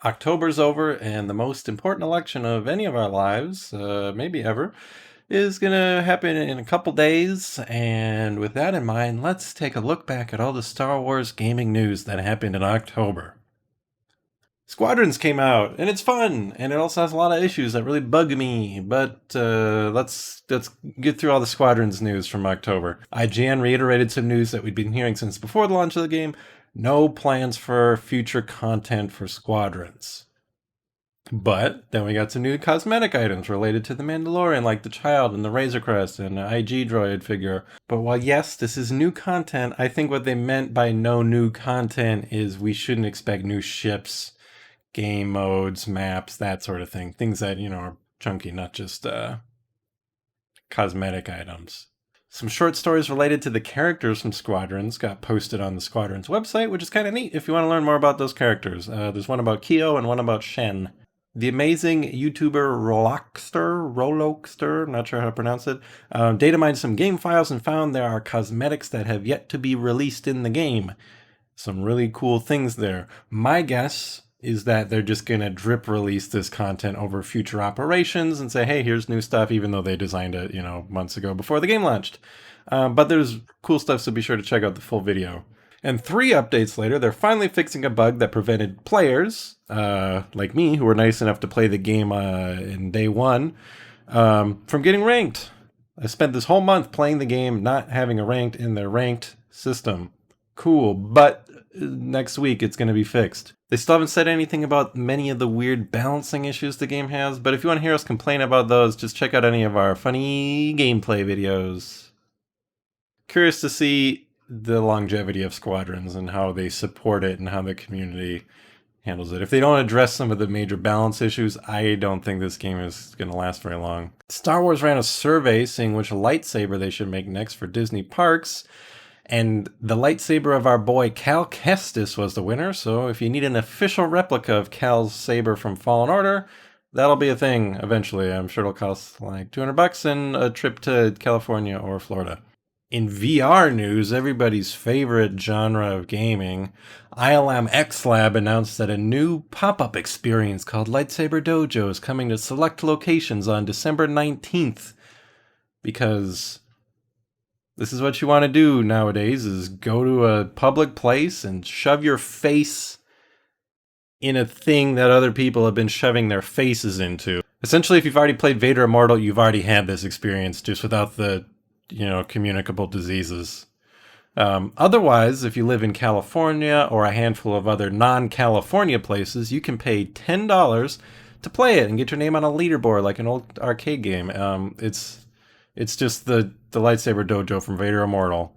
October's over, and the most important election of any of our lives, maybe ever, is going to happen in a couple days. And with that in mind, let's take a look back at all the Star Wars gaming news that happened in October. Squadrons came out, and it's fun, and it also has a lot of issues that really bug me. But let's get through all the Squadrons news from October. IGN reiterated some news that we'd been hearing since before the launch of the game. No plans for future content for Squadrons. But then we got some new cosmetic items related to the Mandalorian, like the Child and the Razor Crest and an IG droid figure. But while yes, this is new content, I think what they meant by no new content is we shouldn't expect new ships, game modes, maps, that sort of thing. Things that, are chunky, not just cosmetic items. Some short stories related to the characters from Squadrons got posted on the Squadrons website, which is kind of neat if you want to learn more about those characters. There's one about Keo and one about Shen. The amazing YouTuber Rolokster, not sure how to pronounce it, data mined some game files and found there are cosmetics that have yet to be released in the game. Some really cool things there. My guess is that they're just going to drip release this content over future operations and say, hey, here's new stuff, even though they designed it, months ago before the game launched. But there's cool stuff, so be sure to check out the full video. And 3 updates later, they're finally fixing a bug that prevented players, like me, who were nice enough to play the game in day 1, from getting ranked. I spent this whole month playing the game, not having a ranked in their ranked system. Cool, but next week it's going to be fixed. They still haven't said anything about many of the weird balancing issues the game has, but if you want to hear us complain about those, just check out any of our funny gameplay videos. Curious to see the longevity of Squadrons and how they support it and how the community handles it. If they don't address some of the major balance issues, I don't think this game is going to last very long. Star Wars ran a survey seeing which lightsaber they should make next for Disney parks. And the lightsaber of our boy Cal Kestis was the winner, so if you need an official replica of Cal's saber from Fallen Order, that'll be a thing eventually. I'm sure it'll cost like $200 and a trip to California or Florida. In VR news, everybody's favorite genre of gaming, ILM X Lab announced that a new pop-up experience called Lightsaber Dojo is coming to select locations on December 19th. Because this is what you want to do nowadays, is go to a public place and shove your face in a thing that other people have been shoving their faces into. Essentially, if you've already played Vader Immortal, you've already had this experience, just without the, communicable diseases. Otherwise, if you live in California or a handful of other non-California places, you can pay $10 to play it and get your name on a leaderboard like an old arcade game. It's just the Lightsaber Dojo from Vader Immortal.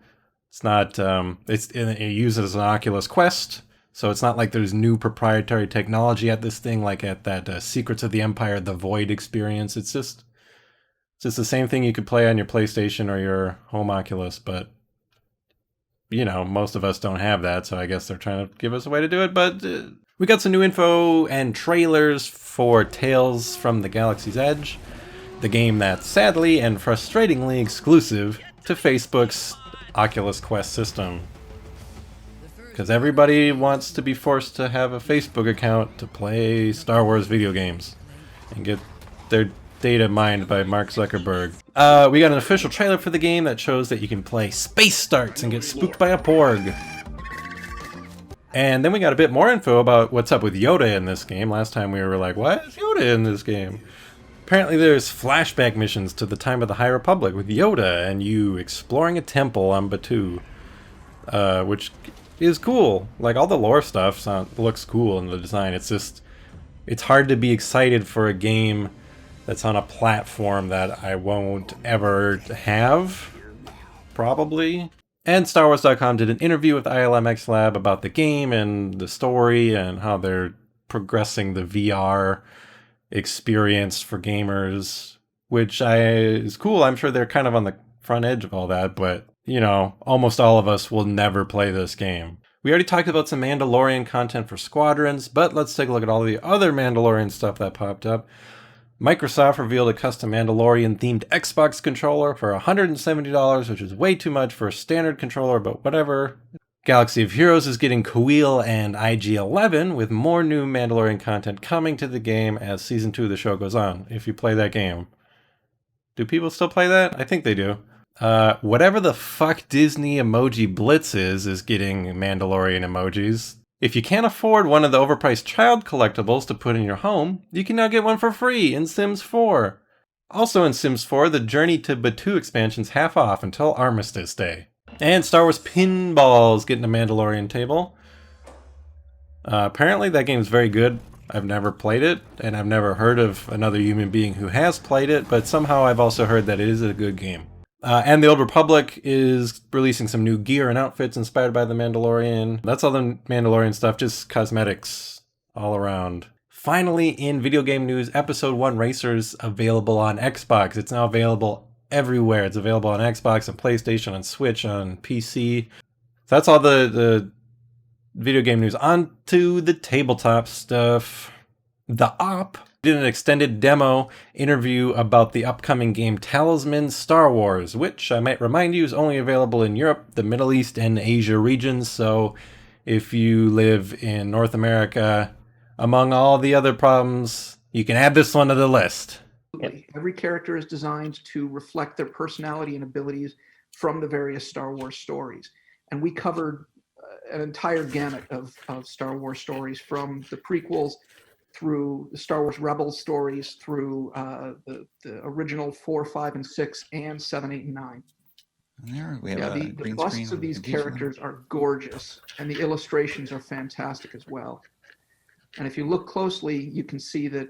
It's not, it uses an Oculus Quest, so it's not like there's new proprietary technology at this thing, like at that Secrets of the Empire, the Void experience. It's just the same thing you could play on your PlayStation or your home Oculus, but, most of us don't have that, so I guess they're trying to give us a way to do it, but we got some new info and trailers for Tales from the Galaxy's Edge, the game that's sadly and frustratingly exclusive to Facebook's Oculus Quest system. Because everybody wants to be forced to have a Facebook account to play Star Wars video games and get their data mined by Mark Zuckerberg. We got an official trailer for the game that shows that you can play space starts and get spooked by a Porg. And then we got a bit more info about what's up with Yoda in this game. Last time we were like, why is Yoda in this game? Apparently there's flashback missions to the time of the High Republic with Yoda and you exploring a temple on Batuu, which is cool. Like, all the lore stuff looks cool in the design. It's hard to be excited for a game that's on a platform that I won't ever have, probably. And StarWars.com did an interview with ILMX Lab about the game and the story and how they're progressing the VR experience for gamers, which is cool. I'm sure they're kind of on the front edge of all that, but, almost all of us will never play this game. We already talked about some Mandalorian content for Squadrons, but let's take a look at all the other Mandalorian stuff that popped up. Microsoft revealed a custom Mandalorian-themed Xbox controller for $170, which is way too much for a standard controller, but whatever. Galaxy of Heroes is getting Kuil and IG-11 with more new Mandalorian content coming to the game as Season 2 of the show goes on, if you play that game. Do people still play that? I think they do. Whatever the fuck Disney Emoji Blitz is getting Mandalorian emojis. If you can't afford one of the overpriced child collectibles to put in your home, you can now get one for free in Sims 4. Also in Sims 4, the Journey to Batuu expansion's half off until Armistice Day. And Star Wars Pinball's getting a Mandalorian table. Apparently that game's very good. I've never played it, and I've never heard of another human being who has played it, but somehow I've also heard that it is a good game. And the Old Republic is releasing some new gear and outfits inspired by The Mandalorian. That's all the Mandalorian stuff, just cosmetics all around. Finally, in video game news, Episode 1 Racers available on Xbox. It's now available everywhere. It's available on Xbox, on PlayStation, on Switch, on PC. So that's all the video game news. On to the tabletop stuff. The Op did an extended demo interview about the upcoming game Talisman Star Wars, which I might remind you is only available in Europe, the Middle East, and Asia regions. So if you live in North America, among all the other problems, you can add this one to the list. Every character is designed to reflect their personality and abilities from the various Star Wars stories. And we covered an entire gamut of Star Wars stories, from the prequels through the Star Wars Rebels stories, through the original 4, 5, and 6, and 7, 8, and 9. And there we have the busts of these characters are gorgeous, and the illustrations are fantastic as well. And if you look closely, you can see that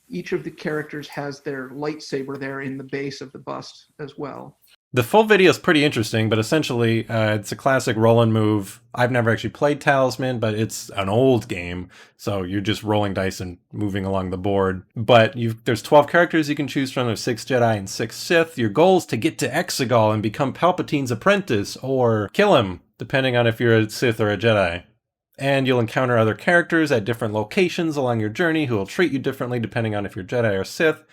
each of the characters has their lightsaber there in the base of the bust as well. The full video is pretty interesting, but essentially it's a classic roll and move. I've never actually played Talisman, but it's an old game, so you're just rolling dice and moving along the board. But there's 12 characters you can choose from. There's 6 Jedi and 6 Sith. Your goal is to get to Exegol and become Palpatine's apprentice, or kill him, depending on if you're a Sith or a Jedi. And you'll encounter other characters at different locations along your journey who will treat you differently depending on if you're Jedi or Sith.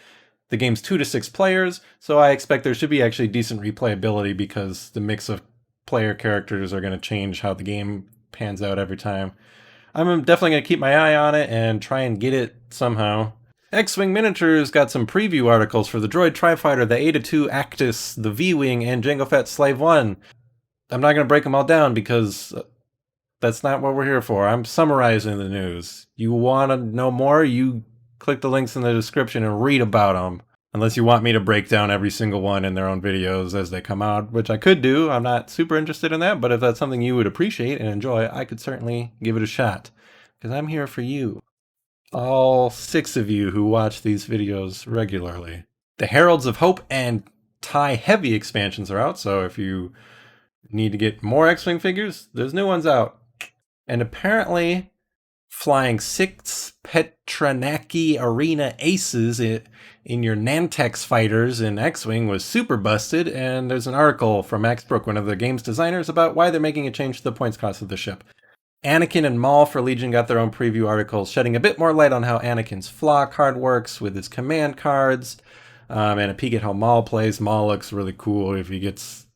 The game's 2 to 6 players, so I expect there should be actually decent replayability because the mix of player characters are going to change how the game pans out every time. I'm definitely going to keep my eye on it and try and get it somehow. X-Wing Miniatures got some preview articles for the Droid Tri-Fighter, the Eta-2 Actis, the V-Wing, and Jango Fett Slave 1. I'm not going to break them all down because that's not what we're here for. I'm summarizing the news. You want to know more? You click the links in the description and read about them. Unless you want me to break down every single one in their own videos as they come out, which I could do. I'm not super interested in that, but if that's something you would appreciate and enjoy, I could certainly give it a shot. Because I'm here for you. All 6 of you who watch these videos regularly. The Heralds of Hope and TIE Heavy expansions are out, so if you need to get more X-Wing figures, there's new ones out. And apparently, flying 6 Petranaki Arena Aces in your Nantex fighters in X-Wing was super busted, and there's an article from Max Brook, one of the game's designers, about why they're making a change to the points cost of the ship. Anakin and Maul for Legion got their own preview articles, shedding a bit more light on how Anakin's Flaw card works with his command cards, and a peek at how Maul plays. Maul looks really cool. If he gets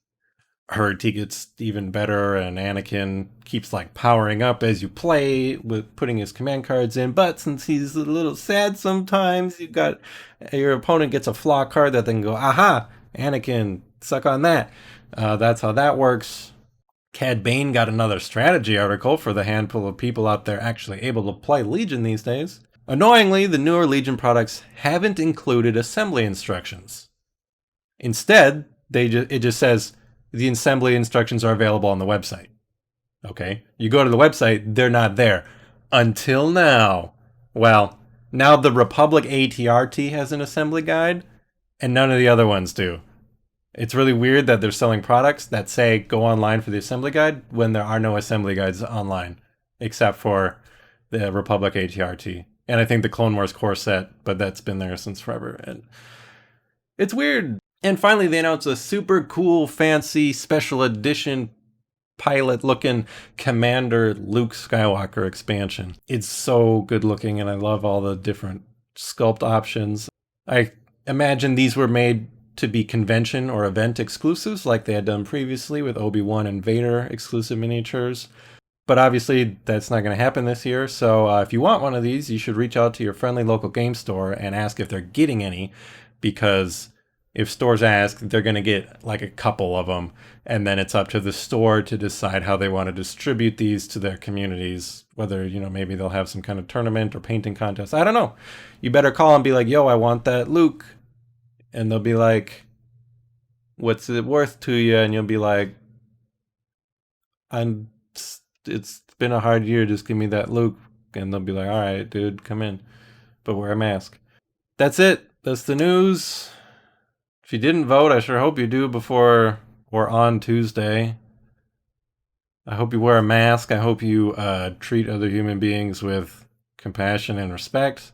hurt, he gets even better, and Anakin keeps powering up as you play with putting his command cards in, but since he's a little sad sometimes, your opponent gets a flaw card that then go, aha, Anakin, suck on that. That's how that works. Cad Bane got another strategy article for the handful of people out there actually able to play Legion these days. Annoyingly, the newer Legion products haven't included assembly instructions. Instead, it just says, the assembly instructions are available on the website. Okay, you go to the website, they're not there. Until now. Well, now the Republic ATRT has an assembly guide, and none of the other ones do. It's really weird that they're selling products that say go online for the assembly guide when there are no assembly guides online, except for the Republic ATRT. And I think the Clone Wars core set, but that's been there since forever. And it's weird. And finally, they announced a super cool, fancy, special edition pilot-looking Commander Luke Skywalker expansion. It's so good looking, and I love all the different sculpt options. I imagine these were made to be convention or event exclusives like they had done previously with Obi-Wan and Vader exclusive miniatures. But obviously that's not going to happen this year. So if you want one of these, you should reach out to your friendly local game store and ask if they're getting any, because if stores ask, they're going to get like a couple of them. And then it's up to the store to decide how they want to distribute these to their communities. Whether, maybe they'll have some kind of tournament or painting contest. I don't know. You better call and be like, yo, I want that Luke. And they'll be like, what's it worth to you? And you'll be like, it's been a hard year, just give me that Luke. And they'll be like, all right, dude, come in, but wear a mask. That's it. That's the news. If you didn't vote, I sure hope you do before or on Tuesday. I hope you wear a mask. I hope you treat other human beings with compassion and respect.